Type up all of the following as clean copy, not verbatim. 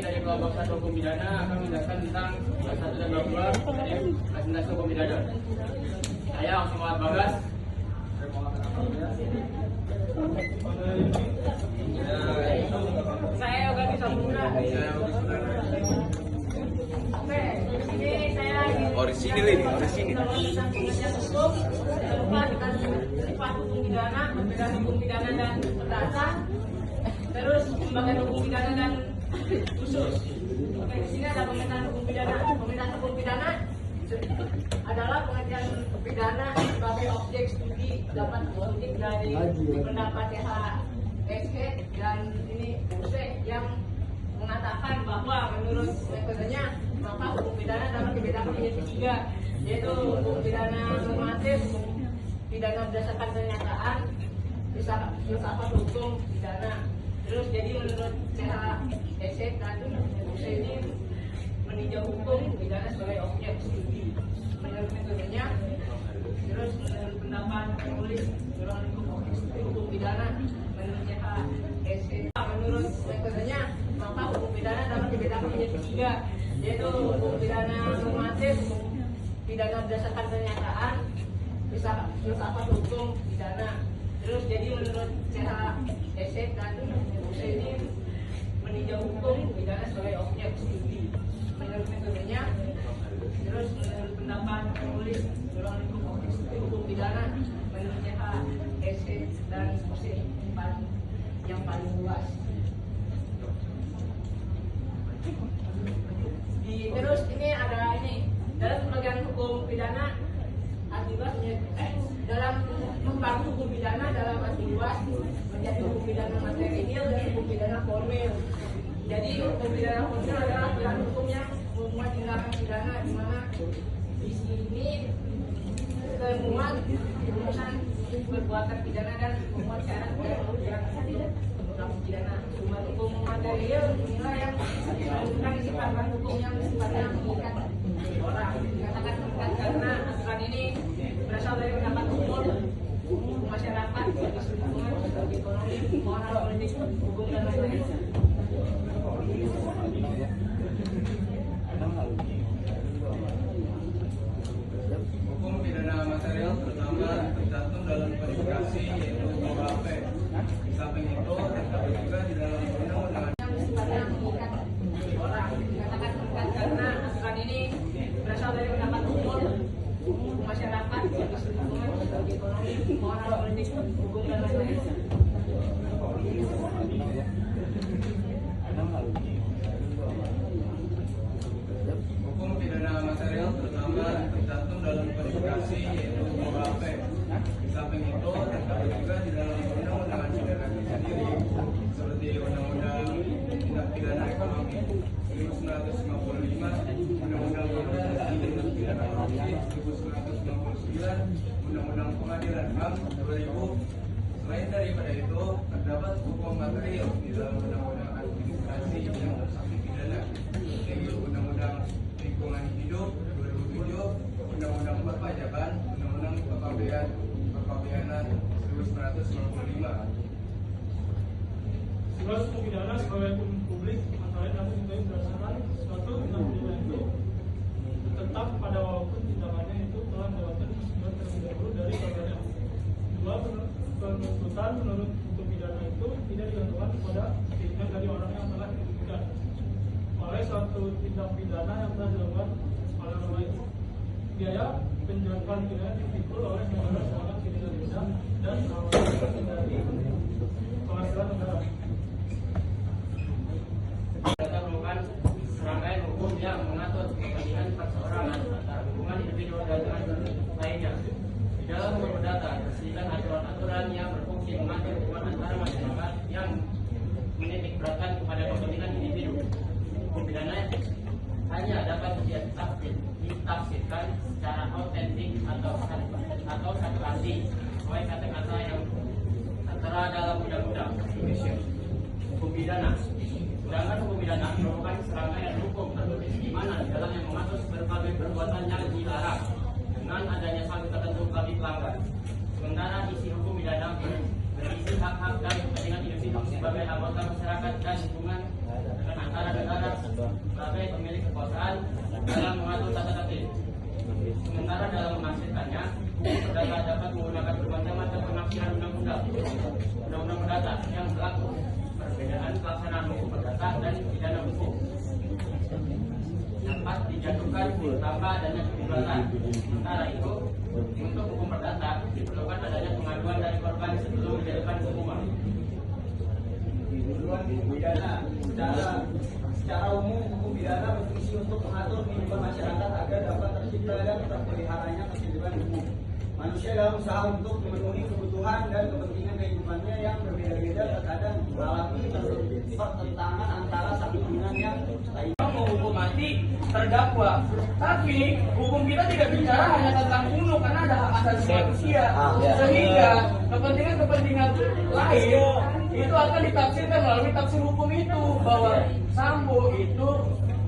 dari kelompok satu hukum pidana akan menjelaskan tentang bab 1 dan bab 2 dari Fasilitas Hukum Pidana. Saya Muhammad Bagas. Saya Yoga Kisahmuna. Oke, ini saya Orisinil ini, orisinil. tentang pengertian hukum, terutama dengan sifat hukum pidana, perbedaan hukum pidana dan perdata, terus pembagian hukum pidana dan khusus. Oke, di sini ada pengertian hukum pidana. Pengertian hukum pidana adalah pengertian pidana sebagai objek studi dapat dikutip dari pendapat THSE dan ini UC yang mengatakan bahwa menurut metodenya maka hukum pidana dapat dibedakan menjadi 3, yaitu hukum pidana normatif, hukum pidana berdasarkan pernyataan, filsafat hukum pidana. Terus jadi menurut THSE dan UC ini meninjau hukum pidana sebagai objek studi menurut metodenya. Terus menurut pendapat penulis golongan hukum pidana menurut THSE menurut metodenya maka hukum pidana dapat dibedakan menjadi 3, yaitu hukum pidana normatif, hukum pidana berdasarkan pernyataan, filsafat hukum pidana. Terus jadi menurut THSE dan UC ini meninjau hukum pidana sebagai objek studi menurut metodenya. Terus menurut pendapat penulis golongan hukum pidana menurut THSE dan UC yang paling luas. Terus ini ada ini dalam pembagian hukum pidana arti luas dalam membagi hukum pidana dalam arti luas menjadi hukum pidana material dan hukum pidana formil. Jadi hukum pidana formil adalah aturan hukum yang memuat tindakan pidana di mana di sini semua rumusan perbuatan pidana dan memuat syarat yang pidana. Hukum material inilah yang menentukan sifat hukum yang sifatnya mengikat orang. Dikatakan mengikat karena aturan ini berasal dari pendapat umum masyarakat, isu lingkungan, ekonomi, moral, politik, hukum dan lain-lain. Hukum pidana material terutama tercantum dalam kualifikasi yaitu KUHP. Di samping itu terdapat juga di dalam undang-undang Yang sifatnya mengikat orang. Dikatakan mengikat karena aturan ini berasal dari pendapat umum masyarakat, isu lingkungan, ekonomi, moral, politik, hukum dan lain-lain. hukum pidana material terutama tercantum dalam kualifikasi yaitu KUHP. Di samping itu terdapat juga di dalam undang-undang pidana itu sendiri seperti undang-undang tindak pidana ekonomi 1955, undang-undang tindak pidana korupsi 1999, undang-undang pengadilan HAM 2000. Selain daripada itu terdapat hukum material di dalam undang-undang administrasi yang bersifat pidana yaitu undang-undang lingkungan hidup 2007, undang-undang perpajakan, undang-undang kepabeanan 1995. Tugas hukum pidana sebagai hukum publik antara lain dapat diketahui berdasarkan suatu tindak pidana itu tetap pada walaupun tindakannya itu telah mendapatkan persetujuan terlebih dahulu dari korbannya. Dua, penuntutan menurut hukum pidana itu tidak digantungkan kepada keinginan dari orang yang telah dirugikan oleh suatu tindak pidana yang telah dilakukan oleh orang lain. Biaya penjelasan pidana dipikul oleh negara secara Indonesia dan pengawasan dari penghasilan negara. Kita menemukan serangkaian hukum yang mengatur kepentingan perseorangan antara hubungan individu dan lainnya. Di dalam hukum perdata tersedia aturan-aturan yang berfungsi mengatur hubungan antara masyarakat yang menitik beratkan kepada kepentingan individu. Hukum pidana hanya dapat ditafsirkan secara autentik atau satu arti sesuai kata-kata yang tertera dalam undang-undang Indonesia. Hukum pidana. Sedangkan hukum pidana merupakan serangkaian hukum tertulis di mana di dalamnya mengatur berbagai perbuatan yang dilarang dengan adanya satu tertentu bagi pelanggar. Sementara isi hukum pidana berisi hak-hak dan kepentingan individu. sebagai anggota masyarakat dan hubungan dengan antara negara sebagai pemilik kekuasaan dalam mengatur tata tertib. Sementara dalam menghasilkannya, perdata dapat menggunakan berbagai macam penafsiran undang-undang perdata yang berlaku, perbedaan pelaksanaan hukum perdata dan pidana hukum dapat dijatuhkan tanpa adanya keterlibatan. Sementara itu, untuk hukum perdata diperlukan adanya pengaduan dari korban sebelum dijatuhkan hukuman. Hukum pidana secara umum hukum pidana berfungsi untuk mengatur kehidupan masyarakat agar dapat tercipta dan terpeliharanya kehidupan umum manusia dalam usaha untuk memenuhi kebutuhan dan kepentingan kehidupannya yang berbeda-beda, terkadang mengalami pertentangan antara satu dengan yang lain. Menghukum mati terdakwa, tapi hukum kita tidak bicara hanya tentang bunuh karena ada hak asasi manusia, sehingga kepentingan lain itu akan ditafsirkan melalui tafsir hukum itu, bahwa Sambo itu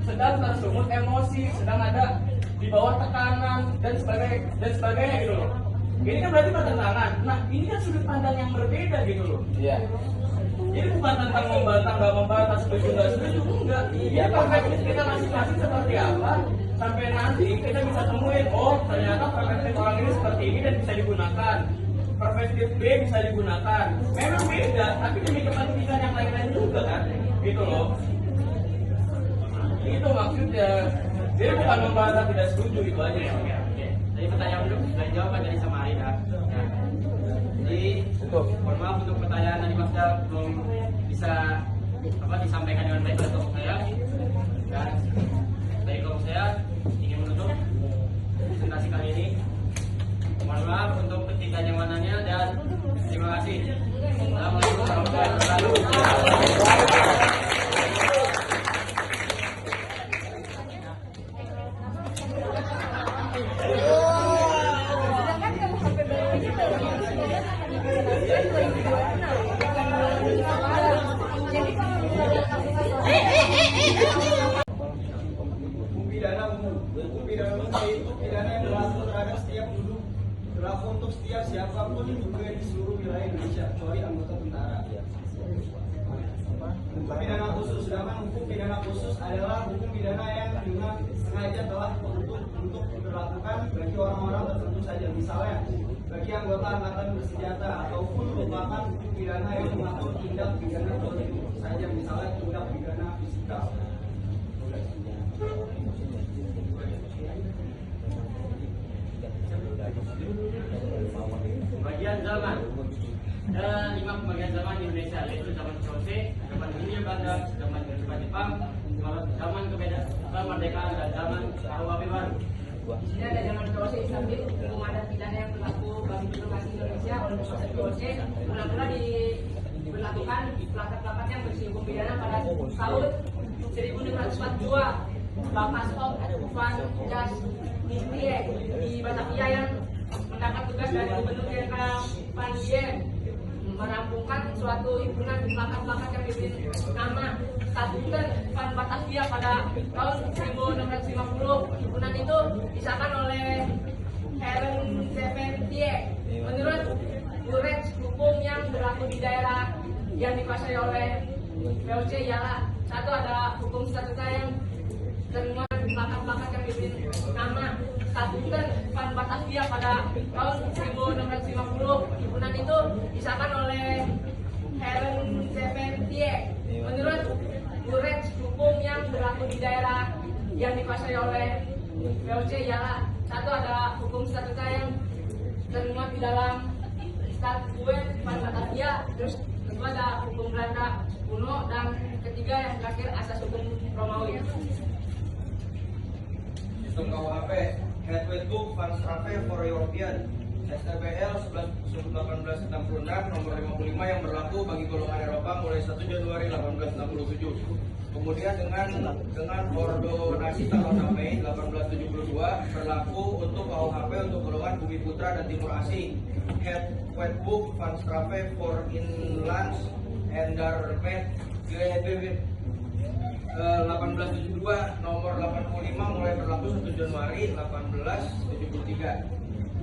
sedang tersumut emosi, sedang ada di bawah tekanan dan sebagainya gitu loh. Ini kan berarti pertentangan. Nah, ini kan sudut pandang yang berbeda gitu loh. Iya. Ini bukan tentang membantah nggak membantah, setuju nggak setuju, enggak. Ini perspektif kita masing-masing seperti apa, sampai nanti kita bisa temuin, oh ternyata perspektif orang ini seperti ini dan bisa digunakan. Perspektif B bisa digunakan. Memang beda, tapi demi kepentingan yang lain-lain juga kan, gitu loh. Itu maksudnya. Jadi bukan membantah tidak setuju, itu aja ya. Oke. Jadi pertanyaan belum jawaban dari Samarinda. Nah, jadi mohon maaf untuk pertanyaan tadi Mas Dal belum bisa disampaikan dengan baik oleh kelompok saya. Dan dari kelompok saya ingin menutup presentasi kali ini. Mohon maaf untuk ketidaknyamanannya dan terima kasih. Assalamualaikum warahmatullahi wabarakatuh. Hukum pidana umum. Hukum pidana umum yaitu pidana yang berlaku terhadap setiap penduduk, berlaku untuk setiap siapapun juga di seluruh wilayah Indonesia kecuali anggota tentara. Hukum pidana khusus, sedangkan hukum pidana khusus adalah hukum pidana yang dengan sengaja telah untuk diberlakukan bagi orang-orang tertentu saja, misalnya bagi anggota angkatan bersenjata, ataupun merupakan hukum pidana yang mengatur tindak pidana tertentu saja, misalnya tindak pidana fisikal. Pembagian zaman. Ada 5 pembagian zaman di Indonesia, yaitu zaman VOC, zaman Hindia Belanda, zaman Jepang, zaman kemerdekaan dan zaman KUHP baru. Di sini ada zaman VOC diambil hukum adat pidana yang berlaku bagi penduduk Indonesia oleh proses VOC mula-mula diberlakukan pelakat-pelakat yang berisi hukum pidana pada tahun 1942. Bapak Stop Van Jas Nistie di Batavia yang mendapat tugas dari Gubernur Jenderal Van Dien merampungkan suatu himpunan plakat-plakat yang diberi nama Statuten Van Batavia pada tahun 1650. Himpunan itu disahkan oleh Heren Seventie. Menurut Burets, hukum yang berlaku di daerah yang dikuasai oleh VOC ialah: 1. Ada hukum statuta yang termuat di plakat-plakat yang diberi nama Statuten Van Batavia pada tahun 1650. Himpunan itu disahkan oleh Heren Seventie. Menurut Burets, hukum yang berlaku di daerah yang dikuasai oleh VOC ialah: 1. Ada hukum statuta yang termuat di dalam Statuten Van Batavia. Terus kedua ada hukum Belanda kuno, dan ketiga yang terakhir asas hukum Romawi. Sistem KUHP, Handbook Van Straffe for European, STBL 1866 nomor 55 yang berlaku bagi golongan Eropa mulai 1 Januari 1867. Kemudian dengan ordonasi tanggal 6 Mei 1872 berlaku untuk KUHP untuk golongan Bumi Putra dan Timur Asing. Handbook Van Straffe for Inlands and Darmet GHB 1872 nomor 85 mulai berlaku 1 Januari 1873.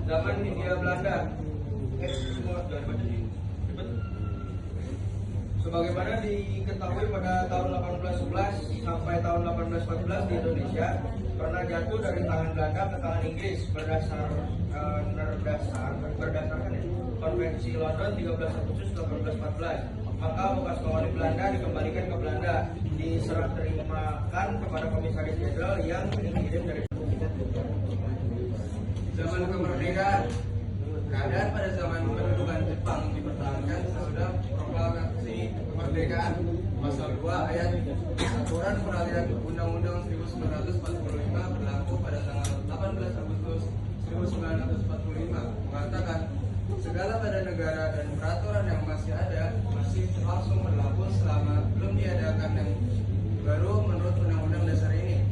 Zaman Hindia Belanda. Sebagaimana diketahui pada tahun 1811 sampai tahun 1814 di Indonesia pernah jatuh dari tangan Belanda ke tangan Inggris berdasarkan Konvensi London 13 Agustus 1814. Maka bekas koloni Belanda dikembalikan ke Belanda, diserah terimakan kepada Komisaris Jenderal yang dikirim dari zaman kemerdekaan. Keadaan pada zaman pendudukan Jepang dipertahankan sesudah proklamasi kemerdekaan. Pasal 2 ayat aturan peralihan Undang-Undang 1945 berlaku pada tanggal 18 Agustus 1945 mengatakan segala badan negara dan peraturan yang masih ada masih langsung berlaku selama belum diadakan yang baru menurut Undang-Undang Dasar ini.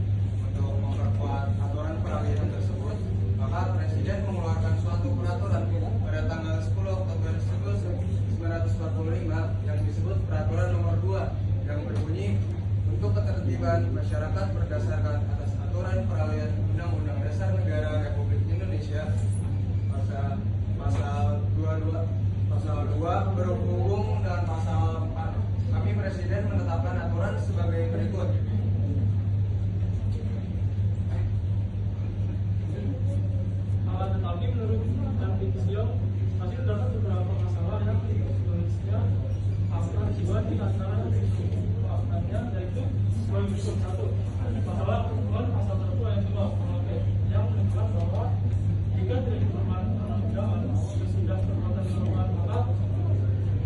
Untuk memperkuat aturan peralihan tersebut, maka Presiden mengeluarkan suatu peraturan pada tanggal 10 Oktober 1945 yang disebut Peraturan Nomor 2 yang berbunyi untuk ketertiban masyarakat berdasarkan atas aturan peralihan Undang-Undang Dasar Negara Republik Indonesia pasal 2 berhubung dengan pasal 4. Kami Presiden menetapkan aturan sebagai berikut. Tetapi menurut Antiksio masih terdapat beberapa masalah yang Indonesia pasal jiwa di antara faktornya, yaitu sebagai berikut: 1. Masalah ketentuan pasal 1 ayat 2 yang menunjukkan bahwa jika tidak dipermanfaatkan undangan sesudah perbuatan dilakukan, maka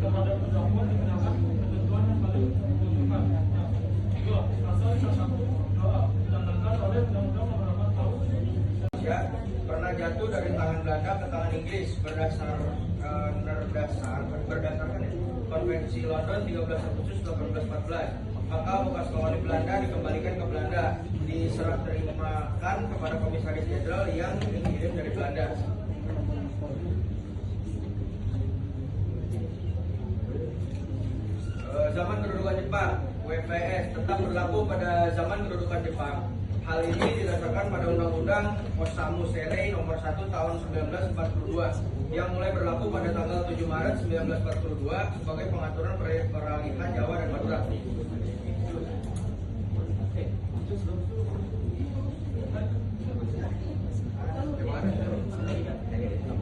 terhadap terdakwa dikenakan ketentuan yang paling menentukan. 2. Pasal 1 doa ditandangkan oleh Undang-Undang Nomor 8 Tahun pernah jatuh dari tangan Belanda ke tangan Inggris berdasarkan Konvensi London 13 Agustus 1814. Maka bekas koloni Belanda dikembalikan ke Belanda, diserah terimakan kepada Komisaris Jenderal yang dikirim dari Belanda. Zaman kedudukan Jepang, WPS tetap berlaku pada zaman kedudukan Jepang. Hal ini didasarkan pada Undang-Undang Osamu Serei Nomor 1 Tahun 1942 yang mulai berlaku pada tanggal 7 Maret 1942 sebagai pengaturan peralihan Jawa dan Madura.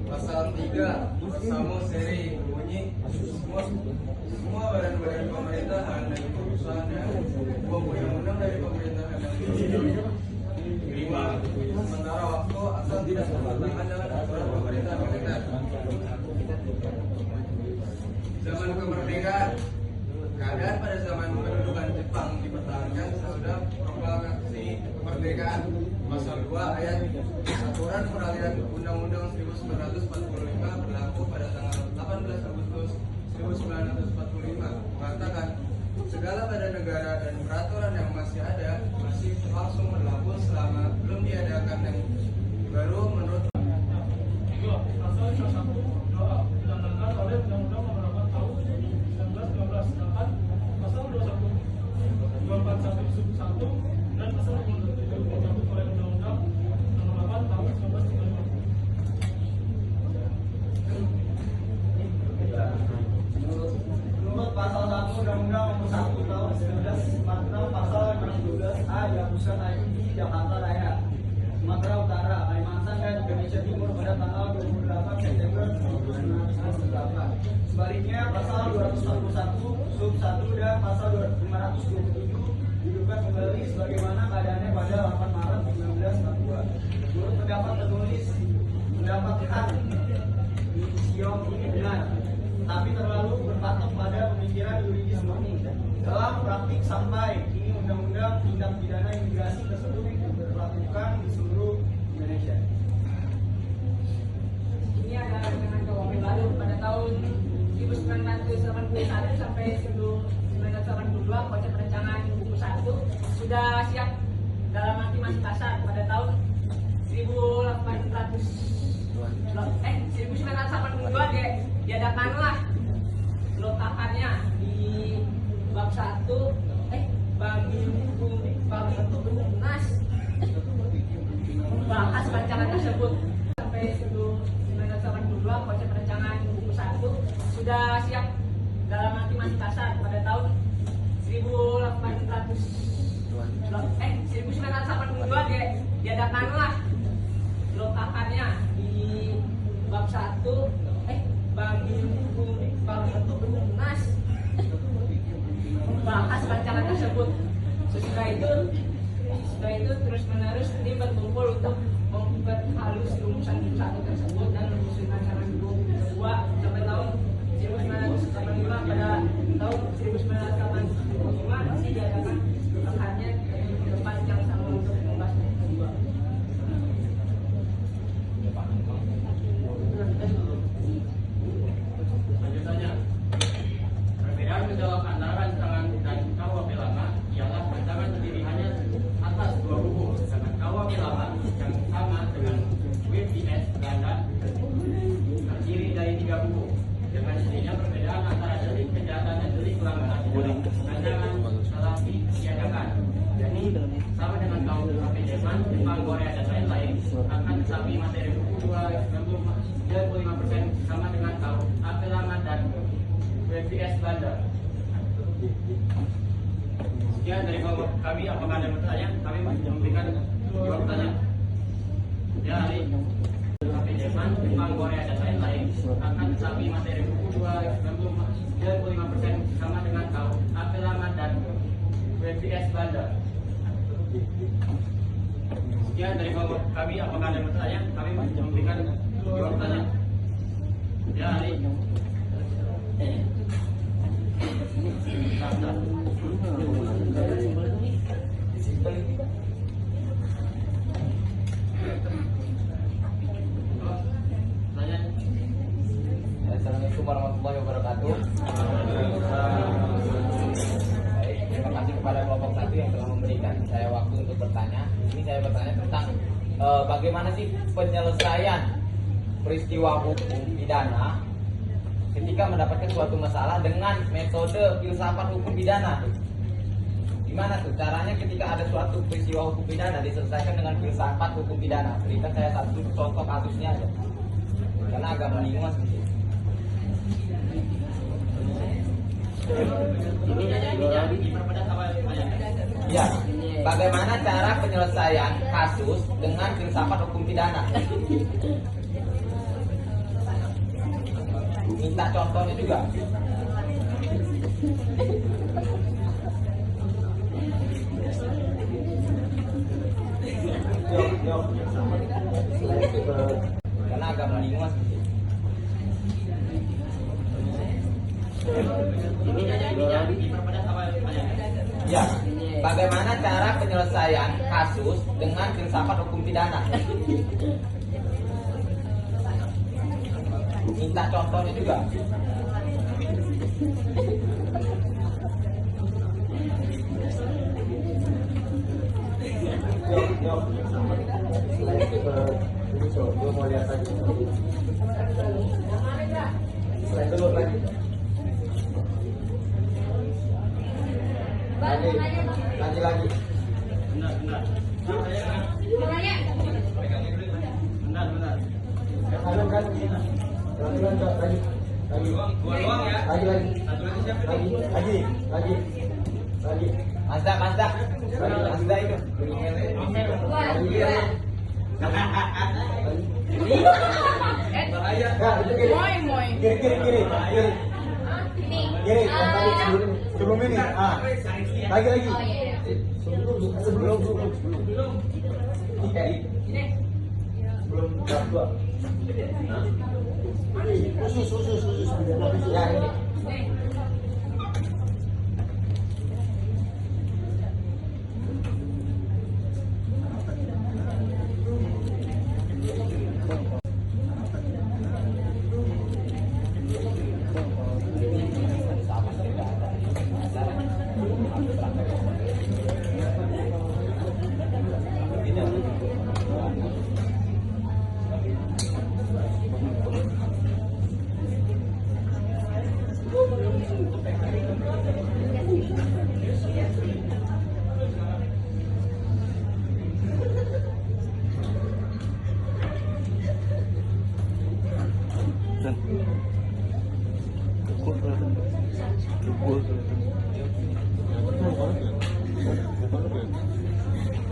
Pasal 3 Osamu Serei berbunyi semua badan-badan pemerintahan dan perusahaan yang undang-undang dari pemerintahan yang terima sementara waktu asal tidak bertentangan dengan aturan pemerintah militer. Zaman kemerdekaan. Keadaan pada zaman pendudukan Jepang dipertahankan sesudah proklamasi kemerdekaan. Pasal 2 ayat aturan peralihan Undang-Undang 1945 berlaku pada tanggal 18 Agustus 1945 mengatakan segala badan negara dan peraturan yang masih ada masih langsung berlaku selama belum diadakan yang baru menurut. 2. Pasal 1 doa ditandangkan oleh Undang-Undang Nomor 8 Tahun 1915, sedangkan pasal 241 sub 1 dan pasal 27 dicabut oleh Undang-Undang Nomor 8 Tahun 1935. Menurut pasal 1 Undang-Undang Nomor 1 Tahun 1946 pasal 12A yang pusat ID Jakarta Raya, Sumatera Utara, Kalimantan dan Indonesia Timur pada tanggal 28 September 1998. Sebaliknya pasal 241 sub 1 dan pasal 527 dihidupkan kembali sebagaimana keadaannya pada 8 Maret 1942. Menurut pendapat tertulis, mendapatkan Indonesia ini benar, tapi terlalu berpatok pada pemikiran yuridis murni. Dalam praktik sampai kini undang-undang tindak pidana imigrasi tersebut diberlakukan di seluruh Indonesia. Ini adalah dengan KUHP baru pada tahun 1981 sampai 1982. Konsep perencanaan buku 1 sudah siap dalam arti masih kasar pada tahun 1982 diadakanlah peletakannya di bab 1 bagi Nas membahas rancangan tersebut sampai 1982. Konsep perencanaan buku 1 sudah siap dalam arti masih kasar pada tahun 1982 diadakanlah lokakannya di bab 1 bab 1 Bermunas membahas rancangan tersebut. Sesudah itu terus menerus tim berkumpul untuk memperhalus rumusan 1 tersebut dan menyusun rancangan 2 sampai tahun 1985. Pada tahun 1985 masih diadakan lokakannya di tempat yang sama untuk membahas yang kedua. Lanjutannya, perbedaan menjawab antara rancangan dan KUHP lama ialah rancangan terdiri hanya atas 2 buku, sedangkan KUHP lama yang sama dengan WPS Belanda terdiri dari 3 buku. Dengan sendirinya perbedaan antara delik kejahatan dan delik pelanggaran rancangan telah ditiadakan. Jadi sama dengan KUHP Jerman, Jepang, Korea dan lain-lain, akan tetapi materi buku 95% sama dengan KUHP lama dan WPS Belanda. Sekian dari kami. Apakah ada pertanyaan? Kami memberikan 2 pertanyaan. Ya, hari KUHP Jerman, Jepang, Korea dan lain-lain, akan tetapi materi buku 95% sama dengan KUHP lama dan WPS Belanda. Sekian dari kami. Apakah ada pertanyaan? Kami memberikan 2 pertanyaan. Ya, hari Assalamualaikum warahmatullahi wabarakatuh. Baik, terima kasih kepada kelompok 1 yang telah memberikan saya waktu untuk bertanya. Ini saya bertanya tentang bagaimana sih penyelesaian peristiwa hukum pidana ketika mendapatkan suatu masalah dengan metode filsafat hukum pidana. Gimana tuh caranya ketika ada suatu peristiwa hukum pidana diselesaikan dengan filsafat hukum pidana? Berikan saya satu contoh kasusnya aja, karena agak membingungkan sedikit. Ya, bagaimana cara penyelesaian kasus dengan filsafat hukum pidana? Minta contohnya juga. Karena agak membingungkan sedikit. Ya, bagaimana cara penyelesaian kasus dengan filsafat hukum pidana? Minta contohnya juga. Gue mau lihat lagi. Selain dulu lagi. Lagi. benar. Ada kan? Lagi. Dua doang ya. Lagi. Satu lagi siapa? Lagi. Mazda itu. Bahaya. Kiri. Kiri, tadi sebelum ini. Lagi. Sebelum. Sebelum jam 2. Khusus. Ya, ini.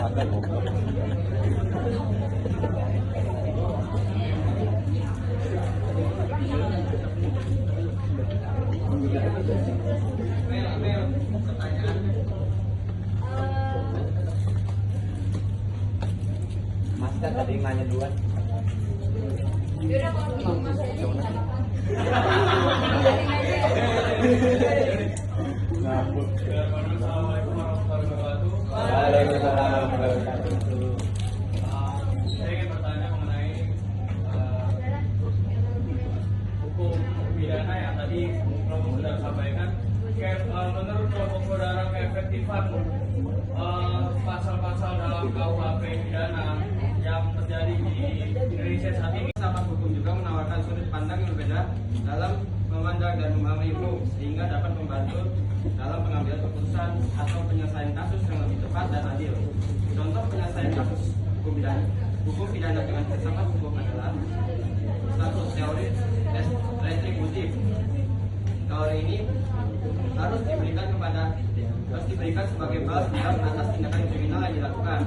Mas kan tadi nanya duluan. Yaudah kalau gitu Mas Edi. Assalamualaikum warahmatullahi wabarakatuh. Waalaikumsalam warahmatullahi wabarakatuh. Saya ingin bertanya mengenai hukum pidana yang tadi kelompok saudara sampaikan. Menurut kelompok saudara keefektifan pasal-pasal dalam KUHP pidana yang terjadi di Indonesia saat ini. Filsafat hukum juga menawarkan sudut pandang yang berbeda dalam memandang dan memahami hukum sehingga dapat membantu dalam pengambilan keputusan atau penyelesaian kasus yang lebih tepat dan adil. Contoh penyelesaian kasus hukum pidana. Hukum pidana dengan filsafat hukum adalah satu teori retributif. Teori ini harus diberikan sebagai balas dendam atas tindakan kriminal yang dilakukan.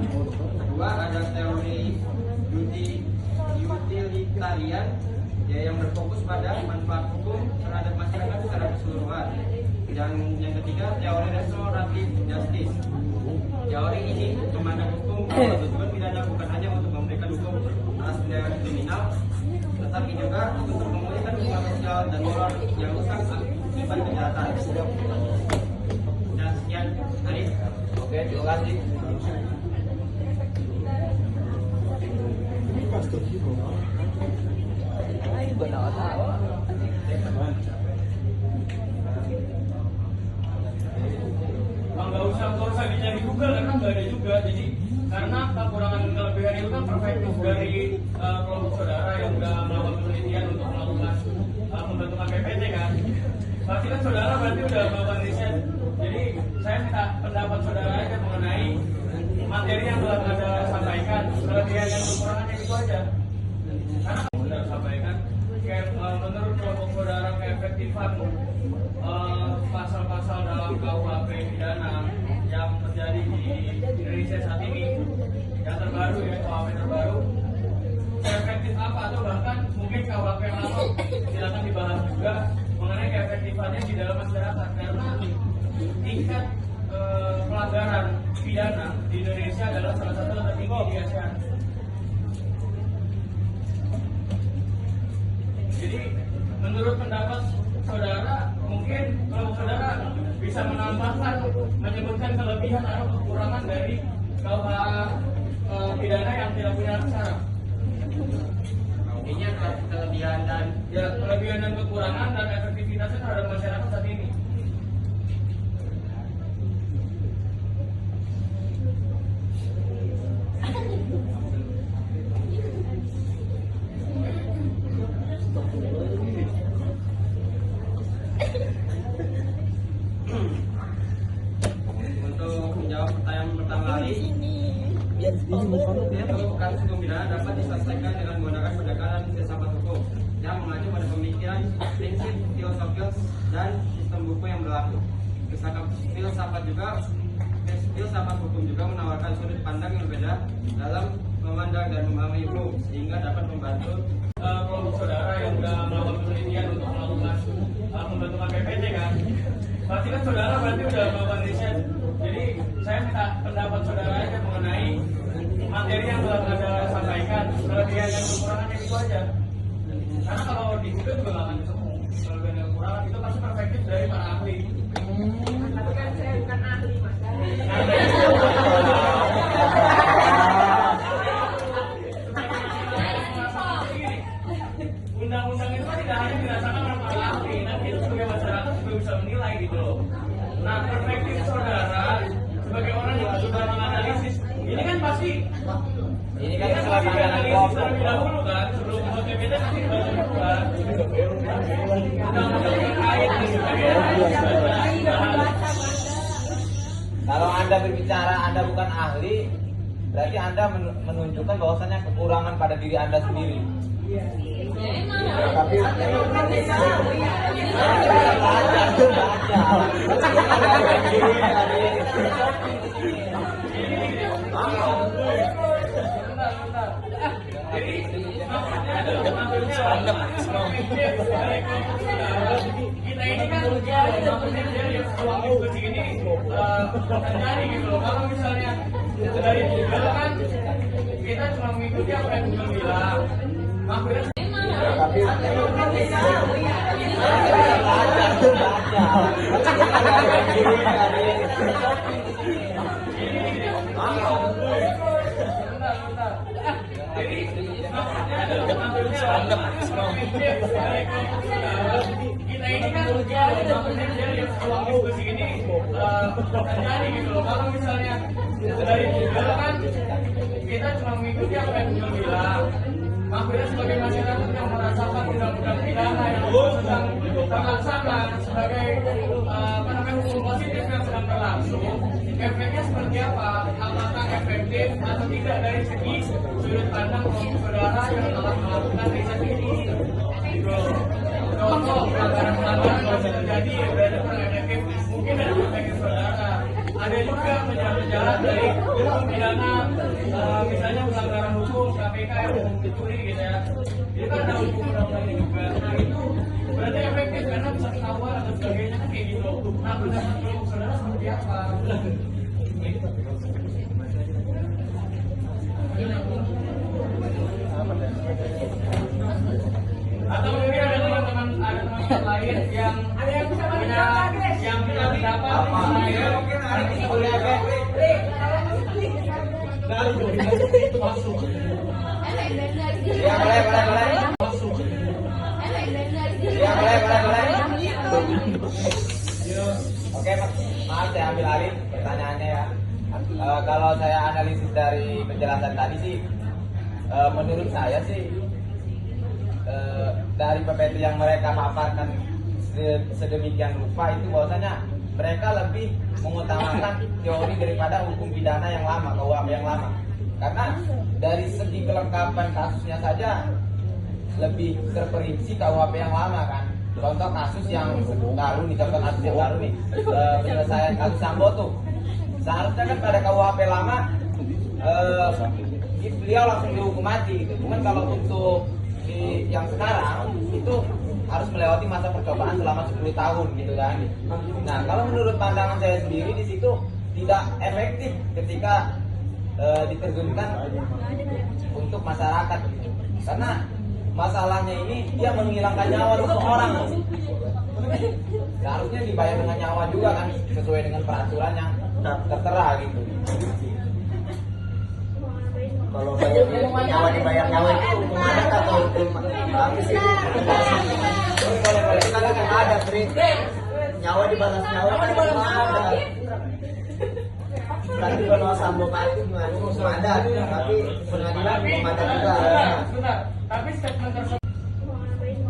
Kedua, ada teori utilitarian yang berfokus pada manfaat hukum terhadap masyarakat secara keseluruhan. Dan yang ketiga, teori restoratif justice. Teori ini memandang hukum bahwa tujuan pidana bukan hanya untuk memberikan hukum atas tindakan kriminal, tetapi juga untuk memulihkan hubungan sosial dan moral yang rusak akibat kejahatan. Dan sekian, Arif. Oke, terima kasih. Nggak usah dicari Google karena nggak ada juga. Jadi karena kekurangan kelebihan itu kan perspektif dari kelompok saudara yang sudah melakukan penelitian untuk melakukan pembentukan PPT kan. Pasti kan saudara berarti udah melakukan riset. Jadi saya minta pendapat saudara aja mengenai materi yang telah Anda sampaikan, kelebihan yang kekurangannya itu aja. Karena Anda sampaikan, menurut kelompok saudara keefektifan pasal-pasal dalam KUHP pidana yang terjadi di Indonesia saat ini, yang terbaru ya, KUHP terbaru, efektif apa atau bahkan mungkin KUHP yang lama silakan dibahas juga mengenai keefektifannya di dalam masyarakat, karena tingkat pelanggaran pidana di Indonesia adalah salah satu yang tertinggi di ASEAN. Jadi menurut pendapat saudara, mungkin kelompok saudara bisa menambahkan, menyebutkan kelebihan atau kekurangan dari KUH pidana yang tidak punya syarat. Intinya kelebihan dan Kelebihan dan kekurangan dan efektivitasnya terhadap masyarakat saat ini. untuk menjawab pertanyaan pertama kali, kasus hukum pidana dapat diselesaikan dengan menggunakan pendekatan filsafat hukum yang mengacu pada pemikiran, prinsip, filosofis, dan sistem buku yang berlaku. Filsafat hukum juga menawarkan sudut pandang yang berbeda dalam memandang dan memahami hukum sehingga dapat membantu Kelompok saudara yang sudah melakukan penelitian untuk melakukan pembentukan PPT kan. Pasti kan saudara berarti udah melakukan riset. Jadi saya minta pendapat saudara aja mengenai materi yang telah Anda sampaikan, kelebihan dan kekurangannya itu aja. Karena kalau di Google juga nggak akan ketemu kelebihan dan kekurangan, itu pasti perspektif dari para ahli. Tapi kan saya bukan ahli Mas. Undang-undang itu kan tidak hanya dirasakan oleh para ahli, nanti itu sebagai masyarakat juga bisa menilai gitu loh. Nah, perspektif saudara sebagai orang yang sudah menganalisis, ini kan pasti Ini kan pasti kesalahan dianalisis kelompok. terlebih dahulu kan, sebelum membuat PPT pasti dibaca dulu kan. Undang-undang terkait dan sebagainya. Kalau Anda berbicara Anda bukan ahli, berarti Anda menunjukkan bahwasannya kekurangan pada diri Anda sendiri. Tapi baca. kita ini kan maksudnya ruang diskusi ini terjadi gitu loh. Kalau misalnya dari Google kan kita cuma mengikuti apa yang Google bilang. Maksudnya kita ini kan ruang diskusi ini terjadi gitu loh. Kalau misalnya dari Google kan kita cuma mengikuti apa yang Google bilang. Maksudnya sebagai masyarakat yang merasakan undang-undang pidana yang sedang terlaksana sebagai hukum positif yang sedang berlangsung, efeknya seperti apa? Apakah efektif atau tidak dari segi sudut pandang saudara yang telah melakukan riset ini? Contoh pelanggaran-pelanggaran yang bisa terjadi berada kurang efektif, mungkin dari perspektif saudara. Ada juga penjalan dari hukum pidana, misalnya pelanggaran hukum KPK yang hukum pencuri gitu ya. Itu kan ada hukum undang-undang juga. Nah itu berarti efektif karena bisa ketahuan atau sebagainya kan kayak gitu. Nah pendapat kelompok saudara seperti apa? Atau mungkin ada teman-teman lain yang punya pendapat Oke, maaf saya ambil alih pertanyaannya ya. Kalau saya analisis dari penjelasan tadi sih, menurut saya sih dari PPT yang mereka paparkan sedemikian rupa itu bahwasanya mereka lebih mengutamakan teori daripada hukum pidana yang lama, KUHP yang lama. Karena dari segi kelengkapan kasusnya saja lebih terperinci KUHP yang lama kan. Contoh kasus yang baru nih, penyelesaian kasus Sambo tuh. Seharusnya kan pada KUHP lama beliau langsung dihukum mati gitu. Cuman kalau untuk di yang sekarang itu harus melewati masa percobaan selama 10 tahun gitu kan. Nah, kalau menurut pandangan saya sendiri di situ tidak efektif ketika diterjunkan untuk masyarakat gitu. Karena masalahnya ini dia menghilangkan nyawa seseorang. Seharusnya dibayar dengan nyawa juga kan sesuai dengan peraturan yang tertera gitu. Kalau nyawa dibayar nyawa itu hukum adat atau hukum kami sih? Boleh. Karena kan ada nyawa dibalas nyawa kan hukum adat. Tapi kalau Sambo mati gimana? Hukum adat, tapi pengadilan hukum adat juga. Sebentar, tapi statement tersebut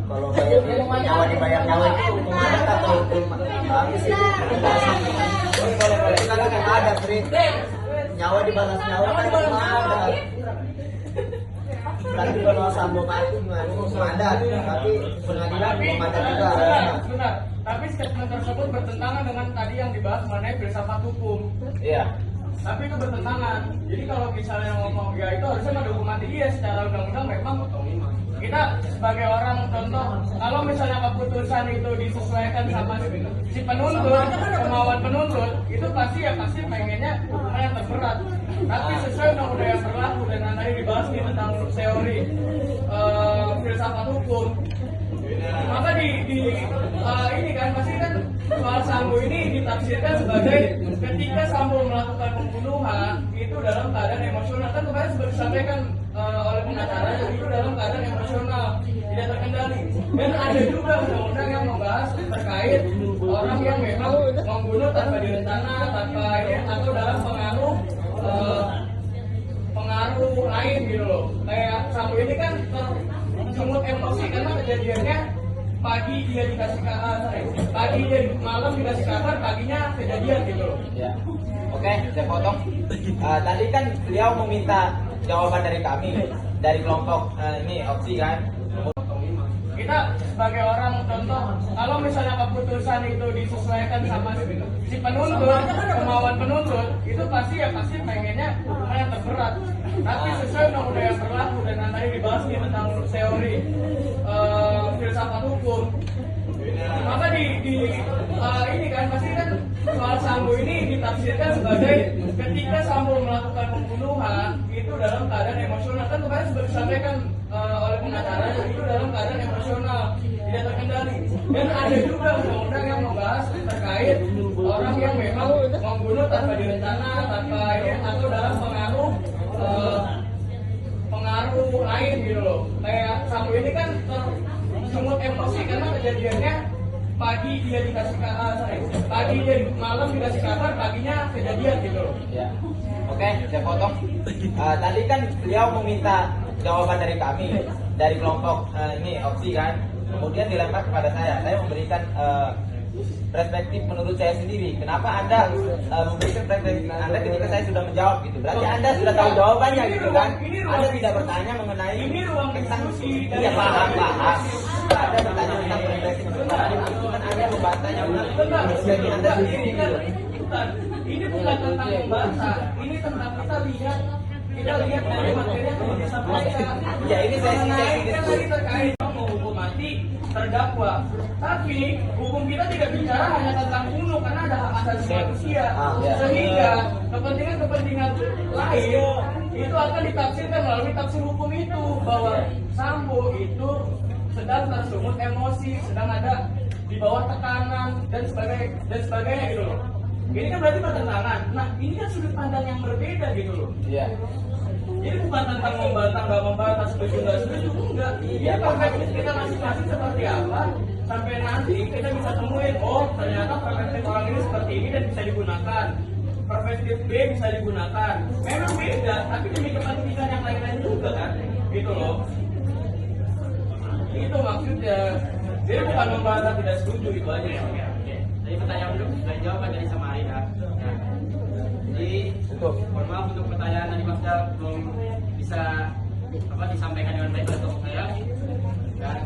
Kalau nyawa dibayar nyawa itu hukum adat atau hukum kami sih? Boleh. Karena kan ada nyawa dibalas nyawa kan hukum adat. Tapi kalau Sambo mati gimana? Hukum adat, tapi pengadilan hukum adat juga. Sebentar, tapi statement tersebut bertentangan dengan tadi yang dibahas mengenai filsafat hukum. Iya. Tapi itu bertentangan. Jadi kalau misalnya ngomong ya itu harusnya ada hukum mati dia secara undang-undang memang kita sebagai orang contoh kalau misalnya keputusan itu disesuaikan sama si penuntut, kemauan penuntut itu pasti pengennya hukuman yang terberat. Tapi sesuai undang-undang yang berlaku dengan tadi dibahas nih tentang teori filsafat hukum. Maka ini kan pasti kan soal Sambo ini ditafsirkan sebagai ketika Sambo melakukan pembunuhan itu dalam keadaan emosional. Kan kemarin sudah disampaikan oleh pengacara itu dalam keadaan emosional tidak terkendali. Dan ada juga undang-undang yang membahas terkait orang yang memang membunuh tanpa direncana, tanpa ini atau dalam pengaruh lain gitu loh. Kayak Sambo ini kan semut emosi karena kejadiannya pagi dia dikasih malam dikasih kabar, paginya kejadian gitu loh. Ya. Oke, saya potong. Tadi kan beliau meminta jawaban dari kami, dari kelompok ini opsi kan. Kita sebagai orang contoh, kalau misalnya keputusan itu disesuaikan sama si penuntut, kemauan penuntut, itu pasti pengennya hukuman yang terberat. Tapi sesuai undang-undang yang berlaku dan tadi dibahas nih tentang teori filsafat hukum. Maka ini kan pasti kan soal Sambo ini ditafsirkan sebagai ketika Sambo melakukan pembunuhan itu dalam keadaan emosional, kan kemarin sudah disampaikan oleh pengacara itu dalam keadaan emosional tidak terkendali. Dan ada juga undang-undang yang membahas terkait orang yang memang membunuh tanpa direncana, tanpa ini atau dalam pengaruh lain gitu loh. Kayak Sambo ini kan tersungut emosi karena kejadiannya pagi dia dikasih pagi dia malam dikasih kabar, paginya kejadian gitu loh. Ya. Oke, saya potong. Tadi kan beliau meminta jawaban dari kami, dari kelompok ini opsi kan. Kemudian dilempar kepada saya. Saya memberikan perspektif menurut saya sendiri. Kenapa Anda memberikan perspektif Anda ketika saya sudah menjawab gitu? Berarti Anda sudah tahu jawabannya gitu kan? Anda tidak bertanya mengenai tentang iya paham. Anda bertanya tentang perspektif kan Anda membantahnya mengenai perspektif Anda sendiri gitu. Ini bukan tentang membantah, ini tentang kita lihat dari materi yang telah disampaikan. Ya ini saya kan tadi terkait menghukum mati terdakwa, tapi hukum kita tidak bicara hanya tentang bunuh karena ada hak asasi manusia, sehingga kepentingan lain itu akan ditafsirkan melalui tafsir hukum itu bahwa Sambo itu sedang tersungut emosi, sedang ada di bawah tekanan dan sebagainya gitu loh. Ini kan berarti bertentangan. Nah, ini kan sudut pandang yang berbeda gitu loh. Iya. Ini bukan tentang membantah nggak membantah, setuju nggak setuju, enggak. Ini perspektif kita masing-masing seperti apa sampai nanti kita bisa temuin, oh ternyata perspektif orang ini seperti ini dan bisa digunakan. Perspektif B bisa digunakan. Memang beda, tapi demi kepentingan yang lain-lain juga kan, gitu loh. Itu maksudnya. Jadi bukan membantah tidak setuju itu aja ya. Jadi pertanyaan belum jawaban dari Samarinda. Jadi mohon maaf untuk pertanyaan tadi Mas belum bisa disampaikan dengan baik untuk saya. Dan